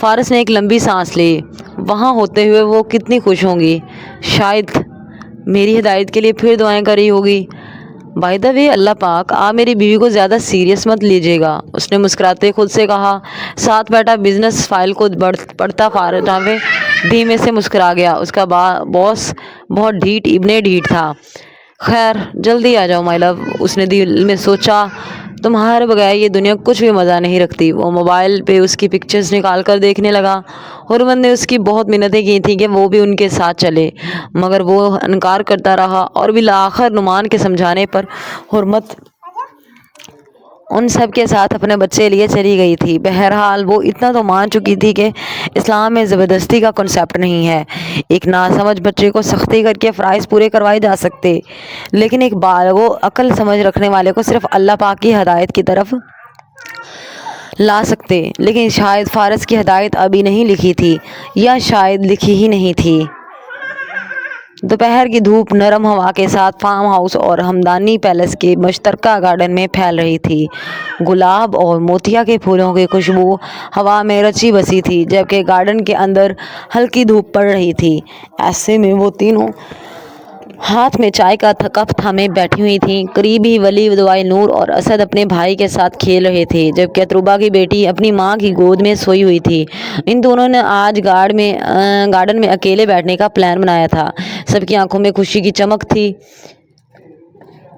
فارس نے ایک لمبی سانس لی۔ وہاں ہوتے ہوئے وہ کتنی خوش ہوں گی، شاید میری ہدایت کے لیے پھر دعائیں کری ہوگی۔ بائی دا وے، اللہ پاک آپ میری بیوی کو زیادہ سیریس مت لیجیے گا، اس نے مسکراتے خود سے کہا۔ ساتھ بیٹھا بزنس فائل کو پڑھتا فارس دھیمے سے مسکرا گیا۔ اس کا باس بہت ڈھیٹ تھا۔ خیر، جلدی آ جاؤ مائی لو، اس نے دل میں سوچا۔ تمہارے بغیر یہ دنیا کچھ بھی مزہ نہیں رکھتی۔ وہ موبائل پہ اس کی پکچرز نکال کر دیکھنے لگا۔ حرمت نے اس کی بہت منتیں کی تھیں کہ وہ بھی ان کے ساتھ چلے، مگر وہ انکار کرتا رہا، اور بالآخر نعمان کے سمجھانے پر حرمت ان سب کے ساتھ اپنے بچے لیے چلی گئی تھی۔ بہرحال وہ اتنا تو مان چکی تھی کہ اسلام میں زبردستی کا کنسیپٹ نہیں ہے۔ ایک ناسمجھ بچے کو سختی کر کے فرائض پورے کروائے جا سکتے، لیکن ایک بالغ و عقل سمجھ رکھنے والے کو صرف اللہ پاک کی ہدایت کی طرف لا سکتے۔ لیکن شاید فارس کی ہدایت ابھی نہیں لکھی تھی، یا شاید لکھی ہی نہیں تھی۔ دوپہر کی دھوپ نرم ہوا کے ساتھ فارم ہاؤس اور ہمدانی پیلس کے مشترکہ گارڈن میں پھیل رہی تھی۔ گلاب اور موتیا کے پھولوں کی خوشبو ہوا میں رچی بسی تھی، جبکہ گارڈن کے اندر ہلکی دھوپ پڑ رہی تھی۔ ایسے میں وہ تینوں ہاتھ میں چائے کا کپ تھامے بیٹھی ہوئی تھیں۔ قریبی ولی دعائے نور اور اسد اپنے بھائی کے ساتھ کھیل رہے تھے، جبکہ اتربا کی بیٹی اپنی ماں کی گود میں سوئی ہوئی تھی۔ ان دونوں نے آج گارڈن میں اکیلے بیٹھنے کا پلان بنایا تھا۔ سب کی آنکھوں میں خوشی کی چمک تھی۔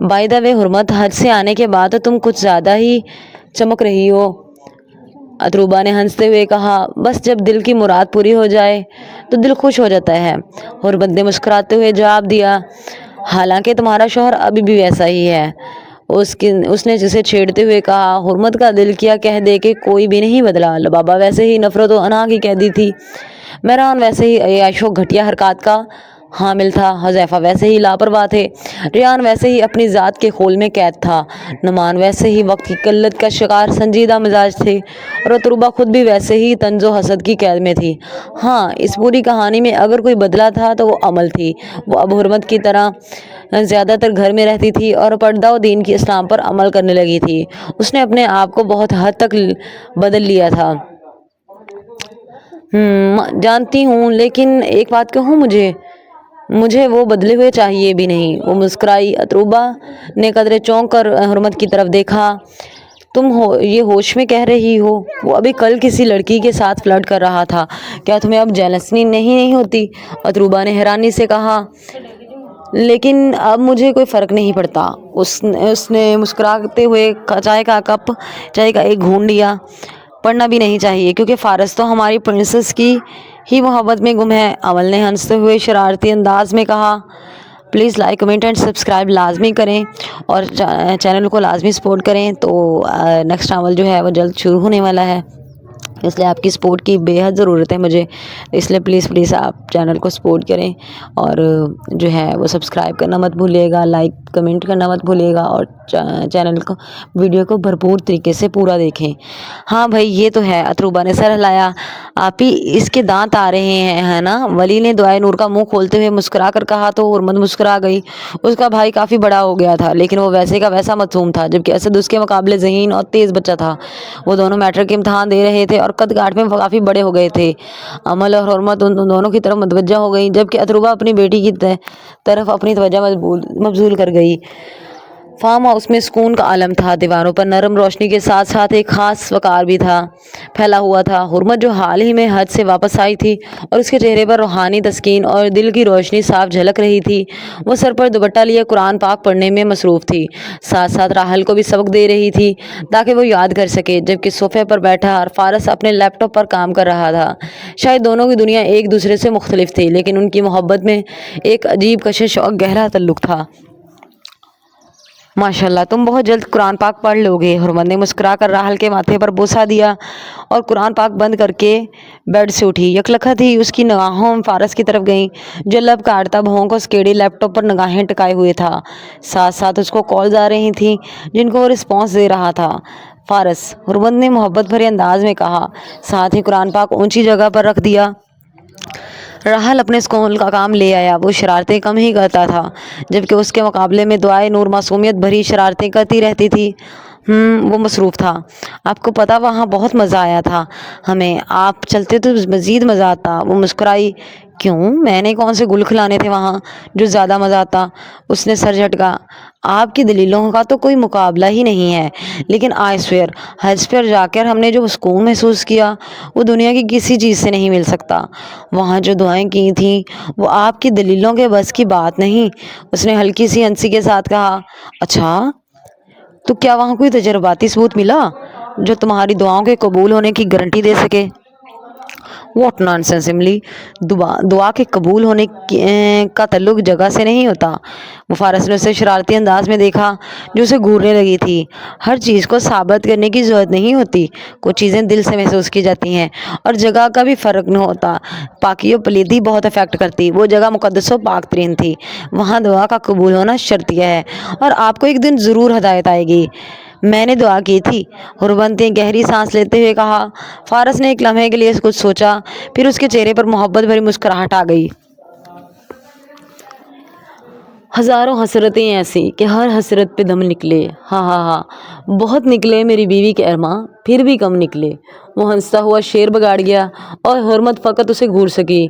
بائی دا وے حرمت، حج سے آنے کے بعد تو تم کچھ زیادہ ہی چمک رہی ہو، اتربا نے ہنستے ہوئے کہا۔ بس جب دل کی مراد پوری ہو جائے تو دل خوش ہو جاتا ہے، حرمت نے مسکراتے ہوئے جواب دیا۔ حالانکہ تمہارا شوہر ابھی بھی ویسا ہی ہے، اس نے جسے چھیڑتے ہوئے کہا۔ حرمت کا دل کیا کہہ دے کہ کوئی بھی نہیں بدلا۔ لبابہ ویسے ہی نفرت و انا کی قیدی تھی، مہران ویسے ہی عیاش و گھٹیا حرکات کا حامل تھا، حذیفہ ویسے ہی لاپرواہ تھے، ریان ویسے ہی اپنی ذات کے خول میں قید تھا، نعمان ویسے ہی وقت کی قلت کا شکار سنجیدہ مزاج تھے، اور اتربا خود بھی ویسے ہی طنز و حسد کی قید میں تھی۔ ہاں، اس پوری کہانی میں اگر کوئی بدلا تھا تو وہ عمل تھی۔ وہ اب حرمت کی طرح زیادہ تر گھر میں رہتی تھی اور پردہ و دین کی اسلام پر عمل کرنے لگی تھی۔ اس نے اپنے آپ کو بہت حد تک بدل لیا تھا۔ جانتی ہوں، لیکن ایک بات کہوں، مجھے وہ بدلے ہوئے چاہیے بھی نہیں، وہ مسکرائی۔ اتربا نے قدرے چونک کر حرمت کی طرف دیکھا۔ تم یہ ہوش میں کہہ رہی ہو؟ وہ ابھی کل کسی لڑکی کے ساتھ فلرٹ کر رہا تھا، کیا تمہیں اب جیلسی نہیں ہوتی؟ اتربا نے حیرانی سے کہا۔ لیکن اب مجھے کوئی فرق نہیں پڑتا، اس نے مسکراتے ہوئے چائے کا ایک گھونٹ لیا۔ پڑھنا بھی نہیں چاہیے، کیونکہ فارس تو ہماری پرنسس کی ہی محبت میں گم ہے، عمل نے ہنستے ہوئے شرارتی انداز میں کہا۔ Please like, comment and subscribe لازمی کریں، اور چینل کو لازمی سپورٹ کریں۔ تو نیکسٹ عمل جو ہے وہ جلد شروع ہونے والا ہے، اس لیے آپ کی سپورٹ کی بے حد ضرورت ہے مجھے، اس لیے پلیز آپ چینل کو سپورٹ کریں، اور جو ہے وہ سبسکرائب کرنا مت بھولیے گا، لائک کمنٹ کرنا مت بھولیے گا، اور ویڈیو کو بھرپور طریقے سے پورا دیکھیں۔ ہاں بھائی، یہ تو ہے، اتربا نے سر ہلایا۔ آپ ہی اس کے دانت آ رہے ہیں، ہے نا؟ ولی نے دعائے نور کا منہ کھولتے ہوئے مسکرا کر کہا تو حرمت مسکرا گئی۔ اس کا بھائی کافی بڑا ہو گیا تھا، لیکن وہ ویسے کا ویسا معصوم تھا، جبکہ اسد اس کے مقابلے ذہین اور تیز بچہ تھا۔ وہ دونوں میٹرک کے امتحان دے رہے تھے اور قد کاٹ میں کافی بڑے ہو گئے تھے۔ عمل اور حرمت ان دونوں کی طرف متوجہ ہو گئی، جبکہ اتربا اپنی بیٹی کی طرف اپنی توجہ مبذول کر گئی۔ فارم ہاؤس میں سکون کا عالم تھا، دیواروں پر نرم روشنی کے ساتھ ساتھ ایک خاص وقار بھی تھا پھیلا ہوا تھا۔ حرمت جو حال ہی میں حج سے واپس آئی تھی اور اس کے چہرے پر روحانی تسکین اور دل کی روشنی صاف جھلک رہی تھی، وہ سر پر دوپٹہ لیے قرآن پاک پڑھنے میں مصروف تھی، ساتھ ساتھ راحل کو بھی سبق دے رہی تھی تاکہ وہ یاد کر سکے، جبکہ صوفے پر بیٹھا اور فارس اپنے لیپ ٹاپ پر کام کر رہا تھا۔ شاید دونوں کی دنیا ایک دوسرے سے مختلف تھی، لیکن ان کی محبت میں ایک عجیب کشش اور گہرا تعلق تھا۔ ماشاءاللہ، تم بہت جلد قرآن پاک پڑھ لو گے، حرمت نے مسکرا کر راحل کے ماتھے پر بوسہ دیا اور قرآن پاک بند کر کے بیڈ سے اٹھی۔ یکلخت ہی اس کی نگاہوں فارس کی طرف گئیں، جو لب کاٹتا بھونک اور سکیڑی لیپ ٹاپ پر نگاہیں ٹکائے ہوئے تھا۔ ساتھ ساتھ اس کو کالز آ رہی تھیں جن کو وہ رسپانس دے رہا تھا۔ فارس، حرمت نے محبت بھرے انداز میں کہا، ساتھ ہی قرآن پاک اونچی جگہ پر رکھ دیا۔ راحل اپنے اسکول کا کام لے آیا۔ وہ شرارتیں کم ہی کرتا تھا، جبکہ اس کے مقابلے میں دعائے نور معصومیت بھری شرارتیں کرتی رہتی تھی۔ وہ مصروف تھا. آپ کو پتا وہاں بہت مزہ آیا تھا ہمیں. آپ چلتے تو مزید مزہ آتا. وہ مسکرائی. کیوں؟ میں نے کون سے گل کھلانے تھے وہاں جو زیادہ مزہ آتا؟ اس نے سر جھٹکا. آپ کی دلیلوں کا تو کوئی مقابلہ ہی نہیں ہے، لیکن آئی سویئر حج پر جا کر ہم نے جو سکون محسوس کیا وہ دنیا کی کسی چیز سے نہیں مل سکتا. وہاں جو دعائیں کی تھیں وہ آپ کی دلیلوں کے بس کی بات نہیں. اس نے ہلکی سی ہنسی کے ساتھ کہا. اچھا، تو کیا وہاں کوئی تجرباتی ثبوت ملا جو تمہاری دعاؤں کے قبول ہونے کی گارنٹی دے سکے؟ واٹ نان سینس املی. دعا کے قبول ہونے کا تعلق جگہ سے نہیں ہوتا. فارس نے اسے شرارتی انداز میں دیکھا جو اسے گھورنے لگی تھی. ہر چیز کو ثابت کرنے کی ضرورت نہیں ہوتی. کچھ چیزیں دل سے محسوس کی جاتی ہیں اور جگہ کا بھی فرق نہیں ہوتا. پاکی و پلیدی بہت افیکٹ کرتی. وہ جگہ مقدس و پاک ترین تھی. وہاں دعا کا قبول ہونا شرطیہ ہے اور آپ کو ایک دن ضرور ہدایت آئے گی. میں نے دعا کی تھی، حرمت نے گہری سانس لیتے ہوئے کہا. فارس نے ایک لمحے کے لیے کچھ سوچا، پھر اس کے چہرے پر محبت بھری مسکراہٹ آ گئی. ہزاروں حسرتیں ایسی کہ ہر حسرت پہ دم نکلے. ہاں ہاں ہاں، بہت نکلے میری بیوی کے ارماں، پھر بھی کم نکلے. وہ ہنستا ہوا شعر بگاڑ گیا اور حرمت فقط اسے گھور سکی.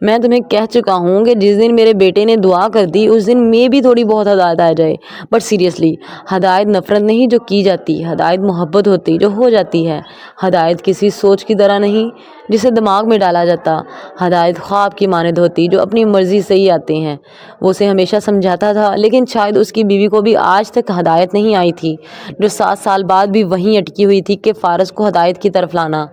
میں تمہیں کہہ چکا ہوں کہ جس دن میرے بیٹے نے دعا کر دی اس دن میں بھی تھوڑی بہت ہدایت آ جائے. بٹ سیریسلی، ہدایت نفرت نہیں جو کی جاتی، ہدایت محبت ہوتی جو ہو جاتی ہے. ہدایت کسی سوچ کی طرح نہیں جسے دماغ میں ڈالا جاتا. ہدایت خواب کی مانند ہوتی جو اپنی مرضی سے ہی آتے ہیں. وہ اسے ہمیشہ سمجھاتا تھا، لیکن شاید اس کی بیوی کو بھی آج تک ہدایت نہیں آئی تھی جو 7 سال بعد بھی وہیں اٹکی ہوئی تھی کہ فارس کو ہدایت کی طرف لانا.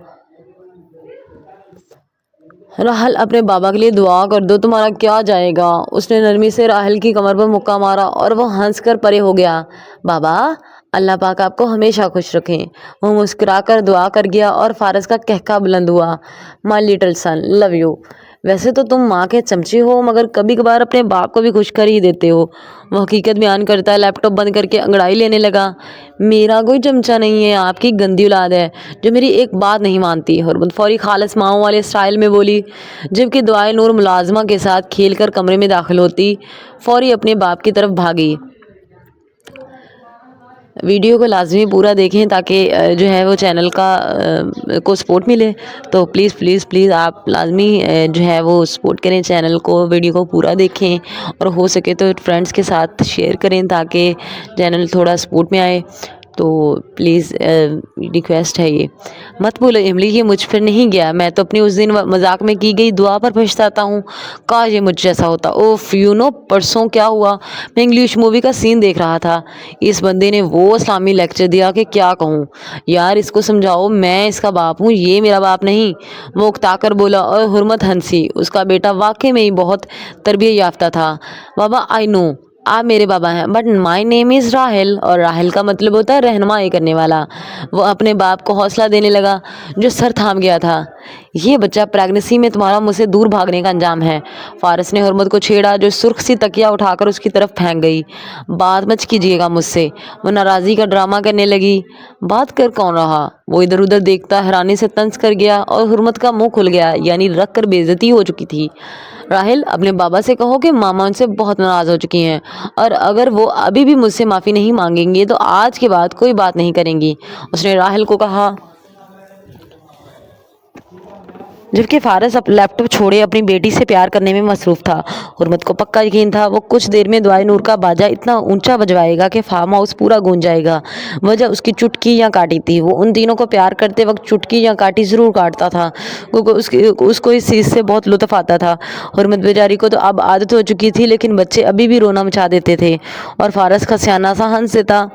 راحل، اپنے بابا کے لیے دعا کر دو، تمہارا کیا جائے گا. اس نے نرمی سے راحل کی کمر پر مکہ مارا اور وہ ہنس کر پرے ہو گیا. بابا، اللہ پاک آپ کو ہمیشہ خوش رکھیں. وہ مسکرا کر دعا کر گیا اور فارس کا قہقہ بلند ہوا. مائی لٹل سن، لو یو. ویسے تو تم ماں کے چمچے ہو مگر کبھی کبھار اپنے باپ کو بھی خوش کر ہی دیتے ہو. وہ حقیقت بیان کرتا لیپ ٹاپ بند کر کے انگڑائی لینے لگا. میرا کوئی چمچہ نہیں ہے، آپ کی گندی اولاد ہے جو میری ایک بات نہیں مانتی. حرمت فوری خالص ماؤں والے اسٹائل میں بولی. جبکہ دعائے نور ملازمہ کے ساتھ کھیل کر کمرے میں داخل ہوتی، فوری اپنے باپ کی طرف بھاگی. ویڈیو کو لازمی پورا دیکھیں تاکہ جو ہے وہ چینل کو سپورٹ ملے. تو پلیز پلیز پلیز آپ لازمی جو ہے وہ سپورٹ کریں چینل کو، ویڈیو کو پورا دیکھیں اور ہو سکے تو فرینڈس کے ساتھ شیئر کریں تاکہ چینل تھوڑا سپورٹ میں آئے. تو پلیز ریکویسٹ ہے یہ. مت بولو املی، یہ مجھ پر نہیں گیا. میں تو اپنی اس دن مذاق میں کی گئی دعا پر پچھتاتا ہوں. کاش یہ مجھ جیسا ہوتا. اوف، پرسوں کیا ہوا، میں انگلش مووی کا سین دیکھ رہا تھا. اس بندے نے وہ اسلامی لیکچر دیا کہ کیا کہوں. یار اس کو سمجھاؤ میں اس کا باپ ہوں، یہ میرا باپ نہیں. وہ اکتا کر بولا اور حرمت ہنسی. اس کا بیٹا واقعی میں ہی بہت تربیت یافتہ تھا. بابا، آئی نو آپ میرے بابا ہیں، بٹ مائی نیم از راحل، اور راحل کا مطلب ہوتا ہے رہنمائی کرنے والا. وہ اپنے باپ کو حوصلہ دینے لگا جو سر تھام گیا تھا. یہ بچہ پریگنسی میں تمہارا مجھ سے دور بھاگنے کا انجام ہے. فارس نے حرمت کو چھیڑا جو سرخ سی تکیہ اٹھا کر اس کی طرف پھینک گئی. بات مت کیجیے گا مجھ سے. وہ ناراضی کا ڈرامہ کرنے لگی. بات کر کون رہا؟ وہ ادھر ادھر دیکھتا حیرانی سے طنز کر گیا اور حرمت کا منہ کھل گیا، یعنی رکھ کر بے عزتی ہو چکی تھی. راحل، اپنے بابا سے کہو کہ ماما ان سے بہت ناراض ہو چکی ہیں اور اگر وہ ابھی بھی مجھ سے معافی نہیں مانگیں گی تو آج کے بعد کوئی بات نہیں کریں گی. اس نے راحل کو کہا. جبکہ فارس لیپ ٹاپ چھوڑے اپنی بیٹی سے پیار کرنے میں مصروف تھا. حرمت کو پکا یقین تھا وہ کچھ دیر میں دعائے نور کا باجا اتنا اونچا بجوائے گا کہ فارم ہاؤس پورا گونج جائے گا. وجہ اس کی چٹکی یا کاٹی تھی. وہ ان تینوں کو پیار کرتے وقت چٹکی یا کاٹی ضرور کاٹتا تھا کیونکہ اس کو اس چیز سے بہت لطف آتا تھا. حرمت بیچاری کو تو اب عادت ہو چکی تھی، لیکن بچے ابھی بھی رونا مچا دیتے تھے اور فارس خسیانہ سا ہنس دیتا.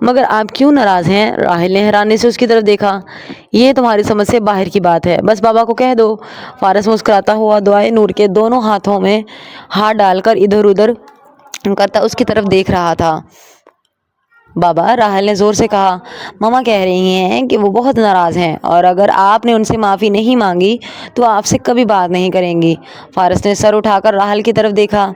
مگر آپ کیوں ناراض ہیں؟ راحل نے حیرانی سے اس کی طرف دیکھا. یہ تمہاری سمجھ سے باہر کی بات ہے، بس بابا کو کہہ دو. فارس مسکراتا ہوا دعائے نور کے دونوں ہاتھوں میں ہاتھ ڈال کر ادھر ادھر کرتا اس کی طرف دیکھ رہا تھا. بابا، راحل نے زور سے کہا. ماما کہہ رہی ہیں کہ وہ بہت ناراض ہیں اور اگر آپ نے ان سے معافی نہیں مانگی تو آپ سے کبھی بات نہیں کریں گی. فارس نے سر اٹھا کر راحل کی طرف دیکھا.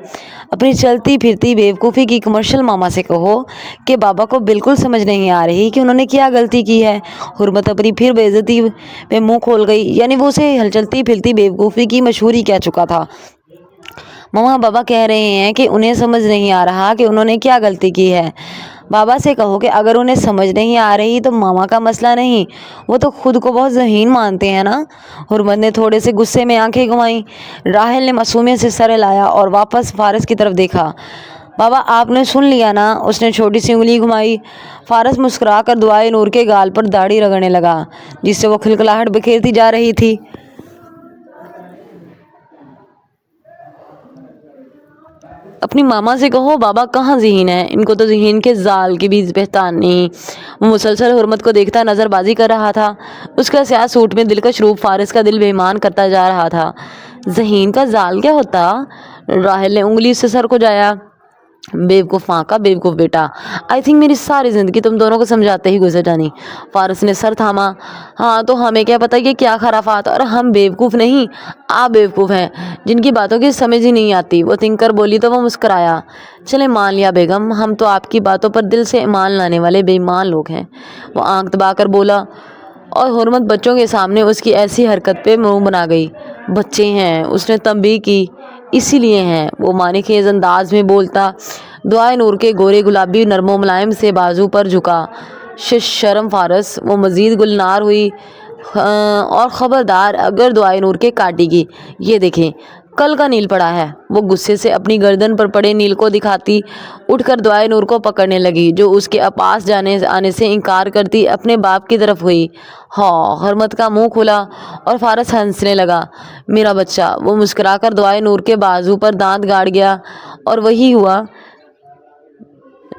اپنی چلتی پھرتی بیوقوفی کی کمرشل ماما سے کہو کہ بابا کو بالکل سمجھ نہیں آ رہی کہ انہوں نے کیا غلطی کی ہے. حرمت اپنی پھر بے عزتی پہ منہ کھول گئی، یعنی وہ اسے چلتی پھرتی بیوقوفی کی مشہوری کہہ چکا تھا. ماما، بابا کہہ رہے ہیں کہ انہیں سمجھ نہیں آ رہا کہ انہوں نے کیا غلطی کی ہے. بابا سے کہو کہ اگر انہیں سمجھ نہیں آ رہی تو ماما کا مسئلہ نہیں، وہ تو خود کو بہت ذہین مانتے ہیں نا۔ حرمت نے تھوڑے سے غصے میں آنکھیں گھمائیں۔ راحل نے معصومیت سے سر ہلایا اور واپس فارس کی طرف دیکھا۔ بابا آپ نے سن لیا نا؟ اس نے چھوٹی سی انگلی گھمائی۔ فارس مسکرا کر دعائے نور کے گال پر داڑھی رگڑنے لگا جس سے وہ کھلکھلاہٹ بکھیرتی جا رہی تھی۔ اپنی ماما سے کہو بابا کہاں ذہین ہے، ان کو تو ذہین کے زال کی بھی پہچان نہیں۔ وہ مسلسل حرمت کو دیکھتا نظر بازی کر رہا تھا۔ اس کا سیاہ سوٹ میں دلکش روپ فارس کا دل بےایمان کرتا جا رہا تھا۔ ذہین کا زال کیا ہوتا؟ راحل نے انگلی سے سر کو جایا۔ بیوقوف ماں کا بیوقوف بیٹا، آئی تھنک میری ساری زندگی تم دونوں کو سمجھاتے ہی گزر جانی۔ فارس نے سر تھاما۔ ہاں تو ہمیں کیا پتہ یہ کیا خرافات، اور ہم بیوقوف نہیں، آپ بیوقوف ہیں جن کی باتوں کی سمجھ ہی نہیں آتی۔ وہ تھنک کر بولی تو وہ مسکرایا۔ چلے مان لیا بیگم، ہم تو آپ کی باتوں پر دل سے ایمان لانے والے بے ایمان لوگ ہیں۔ وہ آنکھ دبا کر بولا، اور حرمت بچوں کے سامنے اس کی ایسی حرکت پہ منہ بنا گئی۔ بچے ہیں، اس نے تنبیہ کی، اسی لیے ہیں۔ وہ معنی خیز انداز میں بولتا دعائے نور کے گورے گلابی نرم و ملائم سے بازو پر جھکا۔ شرم فارس، وہ مزید گلنار ہوئی، اور خبردار اگر دعائے نور کے کاٹے گی، یہ دیکھیں کل کا نیل پڑا ہے۔ وہ غصے سے اپنی گردن پر پڑے نیل کو دکھاتی اٹھ کر دعائے نور کو پکڑنے لگی جو اس کے پاس آنے سے انکار کرتی اپنے باپ کی طرف ہوئی۔ ہاں، حرمت کا منہ کھلا اور فارس ہنسنے لگا۔ میرا بچہ، وہ مسکرا کر دعائے نور کے بازو پر دانت گاڑ گیا، اور وہی ہوا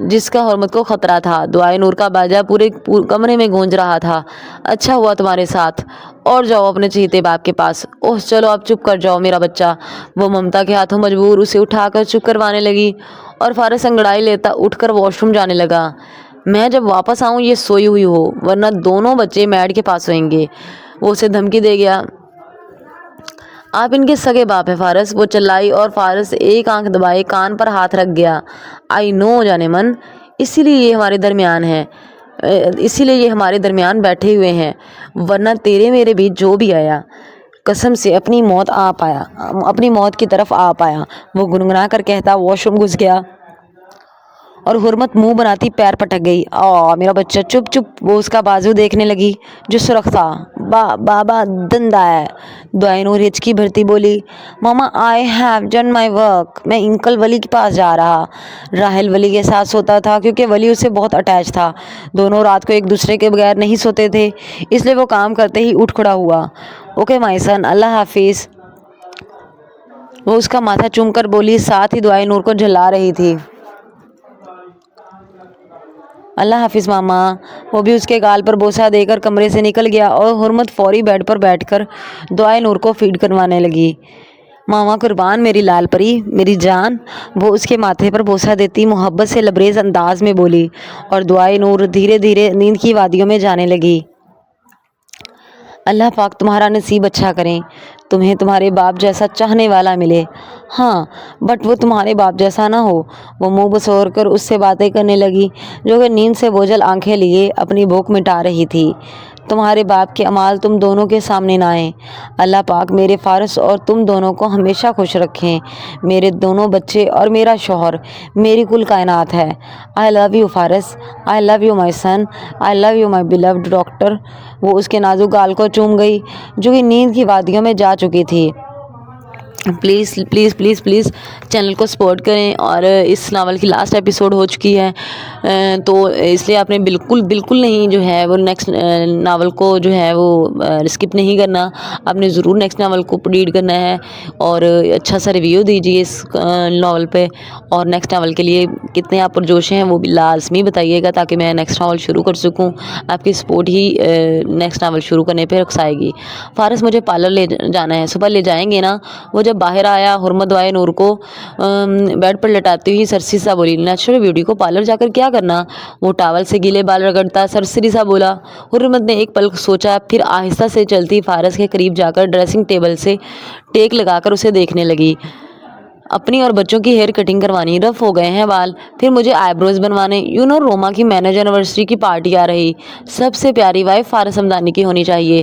جس کا حرمت کو خطرہ تھا۔ دعائے نور کا باجا پورے کمرے میں گونج رہا تھا۔ اچھا ہوا تمہارے ساتھ، اور جاؤ اپنے چہیتے باپ کے پاس۔ اوہ چلو اب چپ کر جاؤ میرا بچہ۔ وہ ممتا کے ہاتھوں مجبور اسے اٹھا کر چپ کروانے لگی، اور فارس انگڑائی لیتا اٹھ کر واش روم جانے لگا۔ میں جب واپس آؤں یہ سوئی ہوئی ہو، ورنہ دونوں بچے میڈ کے پاس سوئیں گے، وہ اسے دھمکی دے گیا۔ آپ ان کے سگے باپ ہیں فارس، وہ چلائی، اور فارس ایک آنکھ دبائے کان پر ہاتھ رکھ گیا۔ آئی نو جانے من، اسی لیے یہ ہمارے درمیان بیٹھے ہوئے ہیں، ورنہ تیرے میرے بیچ جو بھی آیا قسم سے اپنی موت کی طرف آ پایا۔ وہ گنگنا کر کہتا واش روم گھس گیا، اور حرمت منہ بناتی پیر پٹک گئی۔ میرا بچہ چپ چپ۔ وہ اس کا بازو دیکھنے لگی جو سرخ تھا۔ بابا دندہ ہے۔ دعائے نور ہچکی بھرتی بولی، mama I have done my work, میں انکل ولی کے پاس جا رہا۔ راحل ولی کے ساتھ سوتا تھا کیونکہ ولی اس سے بہت اٹیچ تھا۔ دونوں رات کو ایک دوسرے کے بغیر نہیں سوتے تھے، اس لیے وہ کام کرتے ہی اٹھ کھڑا ہوا۔ اوکے مائی سن، اللہ حافظ۔ وہ اس کا ماتھا چوم کر بولی، ساتھ ہی دعائے نور کو جھلا رہی تھی۔ اللہ حافظ ماما۔ وہ بھی اس کے گال پر بوسہ دے کر کمرے سے نکل گیا، اور حرمت فوری بیڈ پر بیٹھ کر دعائے نور کو فیڈ کروانے لگی۔ ماما قربان، میری لال پری، میری جان، وہ اس کے ماتھے پر بوسہ دیتی محبت سے لبریز انداز میں بولی، اور دعائے نور دھیرے دھیرے نیند کی وادیوں میں جانے لگی۔ اللہ پاک تمہارا نصیب اچھا کریں، تمہیں تمہارے باپ جیسا چاہنے والا ملے۔ ہاں بٹ وہ تمہارے باپ جیسا نہ ہو۔ وہ منہ بسور کر اس سے باتیں کرنے لگی جو کہ نیند سے بوجھل آنکھیں لیے اپنی بھوک مٹا رہی تھی۔ تمہارے باپ کے اعمال تم دونوں کے سامنے نہ آئیں۔ اللہ پاک میرے فارس اور تم دونوں کو ہمیشہ خوش رکھیں۔ میرے دونوں بچے اور میرا شوہر میری کل کائنات ہے۔ آئی love you Faris, I love you my son, I love you my beloved doctor. وہ اس کے نازک گال کو چوم گئی جو کہ نیند کی وادیوں میں جا چکی تھی۔ Please please please please channel کو سپورٹ کریں، اور اس ناول کی لاسٹ ایپیسوڈ ہو چکی ہے، تو اس لیے آپ نے بالکل نہیں جو ہے وہ نیکسٹ ناول کو جو ہے وہ اسکپ نہیں کرنا، آپ نے ضرور نیکسٹ ناول کو ریڈ کرنا ہے، اور اچھا سا ریویو دیجیے اس ناول پہ، اور نیکسٹ ناول کے لیے کتنے آپ پرجوش ہیں وہ بھی لازمی بتائیے گا تاکہ میں نیکسٹ ناول شروع کر سکوں۔ آپ کی سپورٹ ہی نیکسٹ ناول شروع کرنے پہ رکسائے گی۔ فارس مجھے پارلر لے جانا ہے، صبح لے جائیں گے نا؟ وہ جب باہر آیا، حرمت دعائے نور کو بیڈ پر لٹاتی ہوئی سرسری سا بولی، نیچرل بیوٹی کو پارلر جا کر کیا کرنا؟ وہ ٹاول سے گیلے بال رگڑتا سرسری سا بولا۔ حرمت نے ایک پل سوچا، پھر آہستہ سے چلتی فارس کے قریب جا کر ڈریسنگ ٹیبل سے ٹیک لگا کر اسے دیکھنے لگی۔ اپنی اور بچوں کی ہیئر کٹنگ کروانی، رف ہو گئے ہیں بال، پھر مجھے آئی بروز بنوانے، روما کی مینج اینیورسری کی پارٹی آ رہی، سب سے پیاری وائف فارس ہمدانی کی ہونی چاہیے۔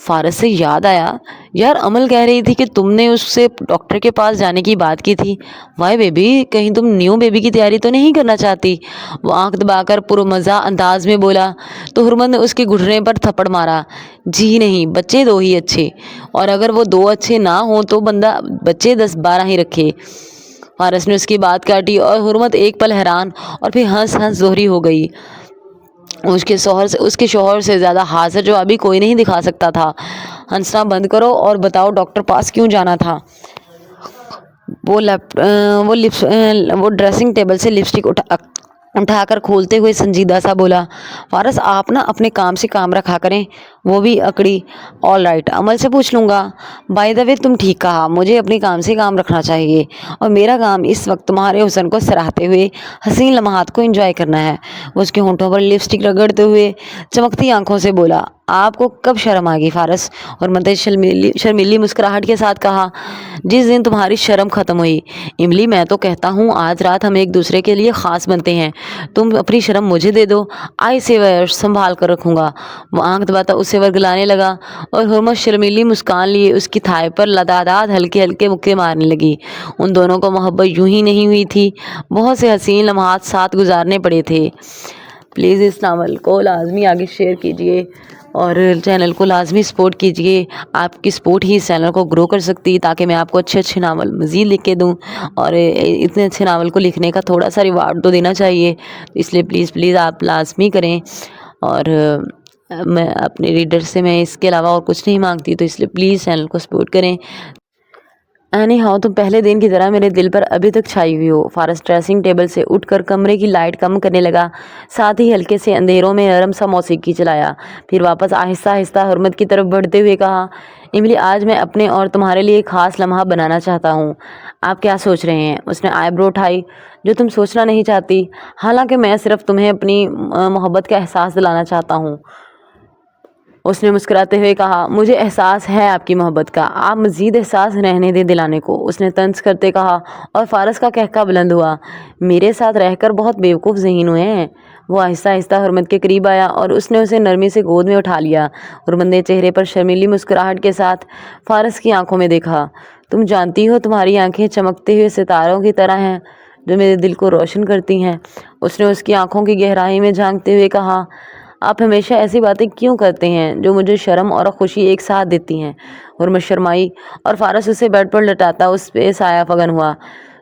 فارس سے یاد آیا، یار امل کہہ رہی تھی کہ تم نے اس سے ڈاکٹر کے پاس جانے کی بات کی تھی. وائی بیبی، کہیں تم نیو بیبی کی تیاری تو نہیں کرنا چاہتی؟ وہ آنکھ دبا کر پرمزہ انداز میں بولا تو حرمت نے اس کے گھٹنے پر تھپڑ مارا. جی نہیں، بچے 2 ہی اچھے، اور اگر وہ 2 اچھے نہ ہوں تو بندہ بچے 10-12 ہی رکھے. فارس نے اس کی بات کاٹی اور حرمت ایک پل حیران اور پھر ہنس ظہری ہو گئی. اس کے شوہر سے زیادہ حاضر جو ابھی کوئی نہیں دکھا سکتا تھا. ہنسنا بند کرو اور بتاؤ ڈاکٹر پاس کیوں جانا تھا؟ وہ ڈریسنگ ٹیبل سے لپسٹک اٹھا کر کھولتے ہوئے سنجیدہ سا بولا، فارس آپ نا اپنے کام سے کام رکھا کریں. وہ بھی اکڑی. آل رائٹ، عمل سے پوچھ لوں گا. بائی دا وے تم ٹھیک کہا، مجھے اپنے کام سے کام رکھنا چاہیے، اور میرا کام اس وقت تمہارے حسن کو سراہتے ہوئے حسین لمحات کو انجوائے کرنا ہے. وہ اس کے ہونٹوں پر لپسٹک رگڑتے ہوئے چمکتی آنکھوں سے بولا، آپ کو کب شرم آ گئی فارس؟ اور مدھے شرمیلی مسکراہٹ کے ساتھ کہا، جس دن تمہاری شرم ختم ہوئی. املی، میں تو کہتا ہوں آج رات ہم ایک دوسرے کے لیے خاص بنتے ہیں. تم اپنی شرم مجھے دے دو، آئی سیور سنبھال کر رکھوں گا. وہ آنکھ دباتا اسے ورگلانے لگا اور حرمت شرمیلی مسکان لیے اس کی تھائی پر لداداد ہلکے ہلکے مکے مارنے لگی. ان دونوں کو محبت یوں ہی نہیں ہوئی تھی، بہت سے حسین لمحات ساتھ گزارنے پڑے تھے. پلیز اس ناول کو لازمی آگے شیئر کیجیے اور چینل کو لازمی سپورٹ کیجیے. آپ کی سپورٹ ہی اس چینل کو گرو کر سکتی تاکہ میں آپ کو اچھے اچھے ناول مزید لکھ کے دوں، اور اتنے اچھے ناول کو لکھنے کا تھوڑا سا ریوارڈ تو دینا چاہیے. اس لیے پلیز آپ لازمی کریں. اور میں اپنے ریڈر سے میں اس کے علاوہ اور کچھ نہیں مانگتی، تو اس لیے پلیز چینل کو سپورٹ کریں. اینی ہاؤ، تم پہلے دن کی طرح میرے دل پر ابھی تک چھائی ہوئی ہو. فارس ڈریسنگ ٹیبل سے اٹھ کر کمرے کی لائٹ کم کرنے لگا، ساتھ ہی ہلکے سے اندھیروں میں نرم سا موسیقی چلایا. پھر واپس آہستہ آہستہ حرمت کی طرف بڑھتے ہوئے کہا، املی، آج میں اپنے اور تمہارے لیے ایک خاص لمحہ بنانا چاہتا ہوں. آپ کیا سوچ رہے ہیں؟ اس نے آئی برو اٹھائی. جو تم سوچنا نہیں چاہتی، حالانکہ میں صرف تمہیں اپنی محبت کا احساس دلانا چاہتا ہوں. اس نے مسکراتے ہوئے کہا، مجھے احساس ہے آپ کی محبت کا، آپ مزید احساس رہنے دیں دلانے کو. اس نے طنز کرتے کہا اور فارس کا قہقہ بلند ہوا، میرے ساتھ رہ کر بہت بیوقوف ذہین ہوئے ہیں. وہ آہستہ آہستہ حرمت کے قریب آیا اور اس نے اسے نرمی سے گود میں اٹھا لیا. حرمت نے چہرے پر شرمیلی مسکراہٹ کے ساتھ فارس کی آنکھوں میں دیکھا. تم جانتی ہو تمہاری آنکھیں چمکتے ہوئے ستاروں کی طرح ہیں جو میرے دل کو روشن کرتی ہیں. اس نے اس کی آنکھوں کی گہرائی میں جھانکتے ہوئے کہا، آپ ہمیشہ ایسی باتیں کیوں کرتے ہیں جو مجھے شرم اور خوشی ایک ساتھ دیتی ہیں؟ حرمت شرمائی اور فارس اسے بیڈ پر لٹاتا اس پہ سایہ فگن ہوا،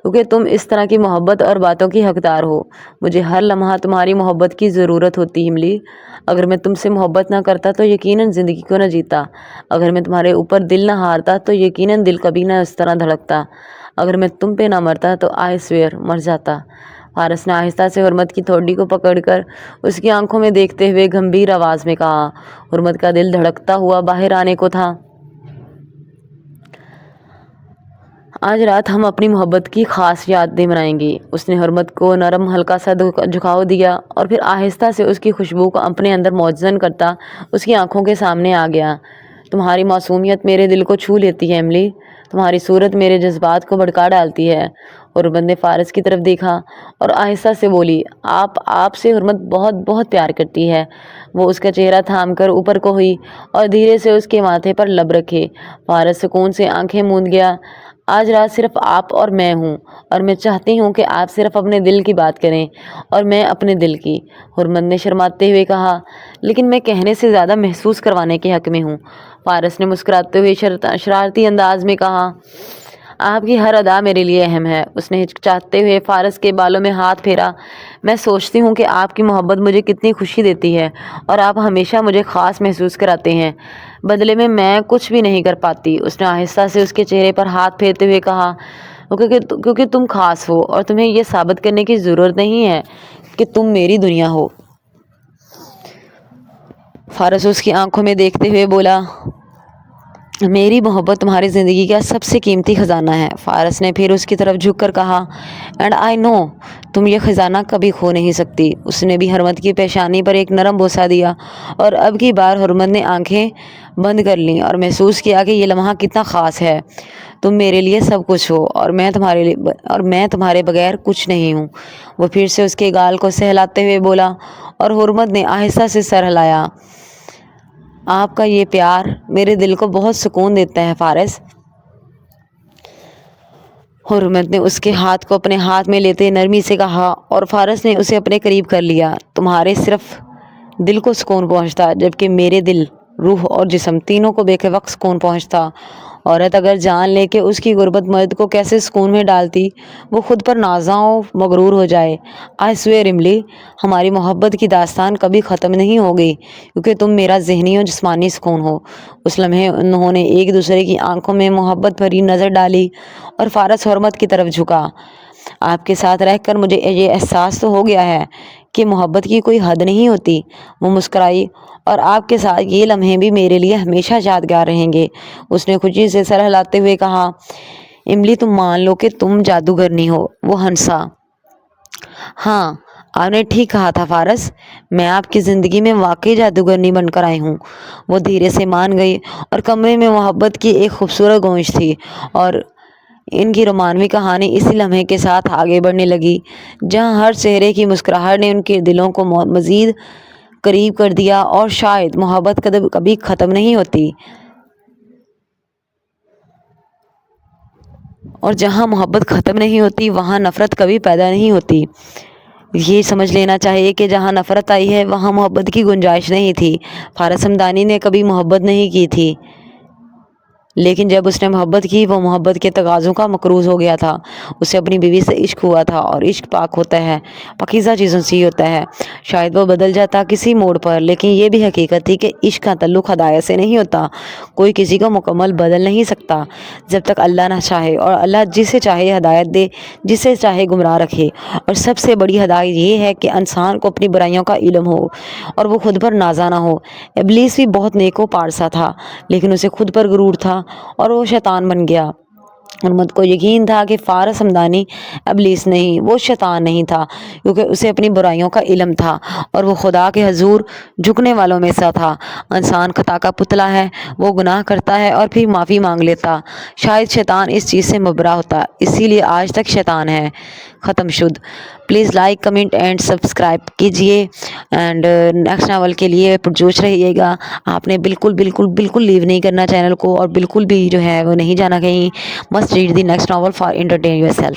کیونکہ تم اس طرح کی محبت اور باتوں کی حقدار ہو. مجھے ہر لمحہ تمہاری محبت کی ضرورت ہوتی املی. اگر میں تم سے محبت نہ کرتا تو یقیناً زندگی کو نہ جیتا. اگر میں تمہارے اوپر دل نہ ہارتا تو یقیناً دل کبھی نہ اس طرح دھڑکتا. اگر میں تم پہ نہ مرتا تو آئی سویئر مر جاتا. فارس نے آہستہ سے حرمت کی تھوڑی کو پکڑ کر اس کی آنکھوں میں دیکھتے ہوئے گمبھیر آواز میں کہا. حرمت کا دل دھڑکتا ہوا باہر آنے کو تھا. آج رات ہم اپنی محبت کی خاص یادیں منائیں گے. اس نے حرمت کو نرم ہلکا سا جھکاؤ دیا اور پھر آہستہ سے اس کی خوشبو کو اپنے اندر موجزن کرتا اس کی آنکھوں کے سامنے آ گیا. تمہاری معصومیت میرے دل کو چھو لیتی ہے املی، تمہاری صورت میرے جذبات کو بھڑکا ڈالتی ہے. حرمت نے فارس کی طرف دیکھا اور آہستہ سے بولی، آپ سے حرمت بہت بہت پیار کرتی ہے. وہ اس کا چہرہ تھام کر اوپر کو ہوئی اور دھیرے سے اس کے ماتھے پر لب رکھے. فارس سکون سے آنکھیں موند گیا. آج رات صرف آپ اور میں ہوں، اور میں چاہتی ہوں کہ آپ صرف اپنے دل کی بات کریں اور میں اپنے دل کی. حرمت نے شرماتے ہوئے کہا، لیکن میں کہنے سے زیادہ محسوس کروانے کے حق میں ہوں. فارس نے مسکراتے ہوئے شرارتی انداز میں کہا، آپ کی ہر ادا میرے لیے اہم ہے. اس نے ہچکچاتے ہوئے فارس کے بالوں میں ہاتھ پھیرا. میں سوچتی ہوں کہ آپ کی محبت مجھے کتنی خوشی دیتی ہے اور آپ ہمیشہ مجھے خاص محسوس کراتے ہیں، بدلے میں کچھ بھی نہیں کر پاتی. اس نے آہستہ سے اس کے چہرے پر ہاتھ پھیرتے ہوئے کہا، کیونکہ تم خاص ہو اور تمہیں یہ ثابت کرنے کی ضرورت نہیں ہے کہ تم میری دنیا ہو. فارس اس کی آنکھوں میں دیکھتے ہوئے بولا، میری محبت تمہاری زندگی کا سب سے قیمتی خزانہ ہے. فارس نے پھر اس کی طرف جھک کر کہا، اینڈ آئی نو تم یہ خزانہ کبھی کھو نہیں سکتی. اس نے بھی حرمت کی پیشانی پر ایک نرم بوسہ دیا اور اب کی بار حرمت نے آنکھیں بند کر لیں اور محسوس کیا کہ یہ لمحہ کتنا خاص ہے. تم میرے لیے سب کچھ ہو اور میں تمہارے بغیر کچھ نہیں ہوں. وہ پھر سے اس کے گال کو سہلاتے ہوئے بولا اور حرمت نے آہستہ سے سر ہلایا. آپ کا یہ پیار میرے دل کو بہت سکون دیتا ہے فارس۔ حرمت نے اس کے ہاتھ کو اپنے ہاتھ میں لیتے نرمی سے کہا اور فارس نے اسے اپنے قریب کر لیا۔ تمہارے صرف دل کو سکون پہنچتا جبکہ میرے دل، روح اور جسم تینوں کو بے وقت سکون پہنچتا۔ عورت اگر جان لے کہ اس کی غربت مرد کو کیسے سکون میں ڈالتی، وہ خود پر نازاں و مغرور ہو جائے۔ آئی سویئر املی، ہماری محبت کی داستان کبھی ختم نہیں ہوگی کیونکہ تم میرا ذہنی و جسمانی سکون ہو۔ اس لمحے انہوں نے ایک دوسرے کی آنکھوں میں محبت بھری نظر ڈالی اور فارس حرمت کی طرف جھکا۔ آپ کے ساتھ رہ کر مجھے یہ احساس تو ہو گیا ہے کہ محبت کی کوئی حد نہیں ہوتی۔ وہ مسکرائی، اور آپ کے ساتھ یہ لمحے بھی میرے لیے ہمیشہ یادگار رہیں گے۔ اس نے خوشی سے سر ہلاتے ہوئے کہا، املی تم مان لو کہ تم جادوگرنی ہو۔ وہ ہنسا، ہاں آپ نے ٹھیک کہا تھا فارس، میں آپ کی زندگی میں واقعی جادوگرنی بن کر آئی ہوں۔ وہ دھیرے سے مان گئی اور کمرے میں محبت کی ایک خوبصورت گونج تھی اور ان کی رومانوی کہانی اسی لمحے کے ساتھ آگے بڑھنے لگی جہاں ہر چہرے کی مسکراہٹ نے ان کے دلوں کو مزید قریب کر دیا۔ اور شاید محبت کبھی ختم نہیں ہوتی، اور جہاں محبت ختم نہیں ہوتی وہاں نفرت کبھی پیدا نہیں ہوتی۔ یہ سمجھ لینا چاہیے کہ جہاں نفرت آئی ہے وہاں محبت کی گنجائش نہیں تھی۔ فارس ہمدانی نے کبھی محبت نہیں کی تھی، لیکن جب اس نے محبت کی وہ محبت کے تقاضوں کا مقروض ہو گیا تھا۔ اسے اپنی بیوی سے عشق ہوا تھا، اور عشق پاک ہوتا ہے، پاکیزہ چیزوں سے ہی ہوتا ہے۔ شاید وہ بدل جاتا کسی موڑ پر، لیکن یہ بھی حقیقت تھی کہ عشق کا تعلق ہدایت سے نہیں ہوتا۔ کوئی کسی کو مکمل بدل نہیں سکتا جب تک اللہ نہ چاہے، اور اللہ جسے چاہے ہدایت دے، جسے چاہے گمراہ رکھے۔ اور سب سے بڑی ہدایت یہ ہے کہ انسان کو اپنی برائیوں کا علم ہو اور وہ خود پر نازا نہ ہو۔ ابلیس بھی بہت نیک و پارسا تھا، لیکن اسے خود پر غرور تھا اور وہ شیطان بن گیا۔ حرمت کو یقین تھا کہ فارس ہمدانی ابلیس نہیں، وہ شیطان نہیں تھا، کیونکہ اسے اپنی برائیوں کا علم تھا اور وہ خدا کے حضور جھکنے والوں میں سے تھا۔ انسان خطا کا پتلا ہے، وہ گناہ کرتا ہے اور پھر معافی مانگ لیتا۔ شاید شیطان اس چیز سے مبرا ہوتا، اسی لیے آج تک شیطان ہے۔ ختم شد۔ Please like, comment and subscribe کیجئے، اینڈ نیکسٹ ناول کے لیے پرجوش رہیے گا۔ آپ نے بالکل لیو نہیں کرنا چینل کو، اور بالکل بھی جو ہے وہ نہیں جانا کہیں۔ Must read the next novel for entertain your self.